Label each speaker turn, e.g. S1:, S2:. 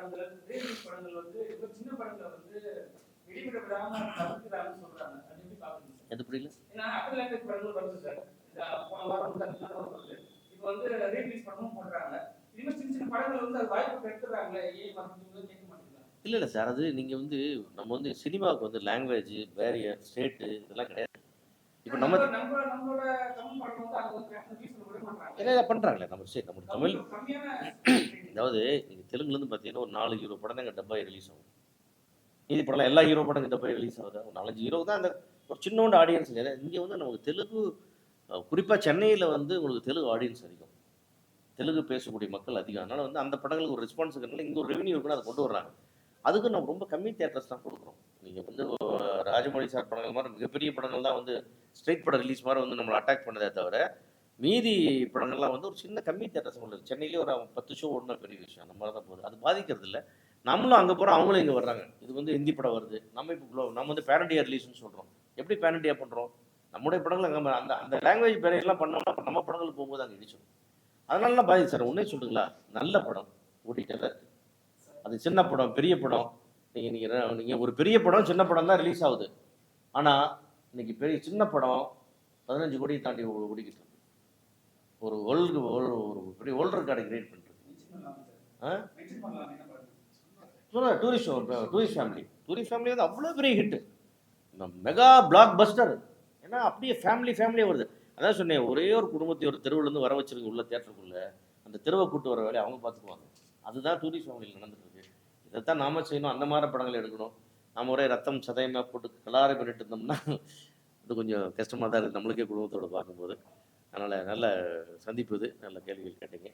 S1: படங்கள் ரீரிலீஸ் படங்கள் வந்து இப்போ சின்ன படங்களை வந்து வெளியிட விடாம தடுக்கிறாங்கன்னு சொல்றாங்க. அது எப்படி பாக்குறீங்க சார்?
S2: எது புரியல?
S1: ஏன்னா அதர் லாங்குவேஜ் படங்கள் வருது சார். போன வாரம் வந்து அந்த மாதிரி வருது. இப்போ வந்து ரீரிலீஸ் படமும் பண்றாங்க. இதுமே சின்ன சின்ன படங்கள் வந்து அது வாய்ப்பு எடுத்துறாங்களே, ஏன் மறுபடியும் கேட்க மாட்டேங்கிறாங்க.
S2: இல்லை சார், அது நீங்கள் வந்து நம்ம வந்து சினிமாவுக்கு வந்து லாங்குவேஜ் பேரியர் ஸ்டேட்டு இதெல்லாம் கிடையாது. இப்போ நம்ம
S1: நம்மளோட தமிழ் படம் வந்து அது வந்து ரிலீஸ் பண்ண விட மாட்டாங்க.
S2: இல்லை பண்ணுறாங்களே நம்ம சரி நம்ம தமிழ்.
S1: கம்மியான
S2: அதாவது நீங்கள் தெலுங்குலேருந்து பார்த்தீங்கன்னா ஒரு 4 ஹீரோ படம் தான் எங்கள் டப்பாய் ரிலீஸ் ஆகும். இது படம் எல்லா ஹீரோ படம் டப்பாய் ரிலீஸ் ஆகுது. ஒரு 4-5 ஹீரோ தான் அந்த ஒரு சின்னோண்டு ஆடியன்ஸ். இங்கே வந்து நமக்கு தெலுங்கு குறிப்பாக சென்னையில் வந்து உங்களுக்கு தெலுங்கு ஆடியன்ஸ் அதிகம், தெலுங்கு பேசக்கூடிய மக்கள் அதிகம். அதனால் வந்து அந்த படங்களுக்கு ஒரு ரெஸ்பான்ஸ் இருக்கிறனால இங்கே ஒரு ரெவன்யூ இருக்குன்னு அதை கொண்டு வர்றாங்க. அதுக்கு நம்ம ரொம்ப கம்மி தேட்டர்ஸ் தான் கொடுக்குறோம். நீங்கள் வந்து ராஜமௌழி சார் படங்கள் மாதிரி மிகப்பெரிய படங்கள் தான் வந்து ஸ்ட்ரெயிட் படம் ரிலீஸ் மாதிரி வந்து நம்மளை அட்டாக் பண்ணதே தவிர, மீதி படங்கள்லாம் வந்து ஒரு சின்ன கம்மி தேட்டர்ஸ் உள்ளது. சென்னையிலே ஒரு 10 ஷோ ஒன்றும் பெரிய விஷயம். அந்த மாதிரி தான் போகுது. அது பாதிக்கிறது இல்லை. நம்மளும் அங்கே போகிறோம், அவங்களும் இங்கே வர்றாங்க. இது வந்து ஹிந்தி படம் வருது, நம்ம இப்போ நம்ம வந்து பேன் இண்டியா ரிலீஸ்னு சொல்கிறோம். எப்படி பேன் இண்டியா பண்ணுறோம்? நம்முடைய படங்கள் நம்ம அந்த அந்த லாங்குவேஜ் பேரியர்லாம் பண்ணோம்னா நம்ம படங்களுக்கு போகும்போது அங்கே இடிச்சிடும். அதனாலலாம் பாதிச்சு சார். ஒன்றே சொல்லுங்களா, நல்ல படம் ஓடிட்டே தான் இருக்குது. அது சின்ன படம் பெரிய படம், நீங்கள் ஒரு பெரிய படம் சின்ன படம் தான் ரிலீஸ் ஆகுது. ஆனால் இன்னைக்கு பெரிய சின்ன படம் 15 கோடியை தாண்டி ஓடிக்கிட்டு இருக்கு. ஒரு பெரிய வேர்ல்டு ரெக்கார்டை கிரியேட் பண்ணுறது. டூரிஸ்ட் ஃபேமிலி வந்து அவ்வளோ பெரிய ஹிட்டு, மெகா பிளாக் பஸ்டர். ஏன்னா அப்படியே ஃபேமிலியாக வருது. அதான் சொன்னேன், ஒரே ஒரு குடும்பத்தை ஒரு தெருவுலேருந்து வர வச்சிருக்கு உள்ள தேட்டருக்குள்ளே, அந்த தெருவை கூட்டு வர வேலையை அவங்க பார்த்துக்குவாங்க. அதுதான் டூரிஸ்ட் ஃபேமிலியில் நடந்துட்டு இருக்கு. இதைத்தான் நாம செய்யணும். அந்த மாதிரி படங்கள் எடுக்கணும். நம்ம ஒரே ரத்தம் சதயமாக போட்டு கலாரை பண்ணிட்டு இருந்தோம்னா அது கொஞ்சம் கஷ்டமாக தான் இருக்குது நம்மளுக்கே குடும்பத்தோடு பார்க்கும்போது. அதனால் நல்ல சந்திப்பு இது, நல்ல கேள்விகள் கேட்டீங்க.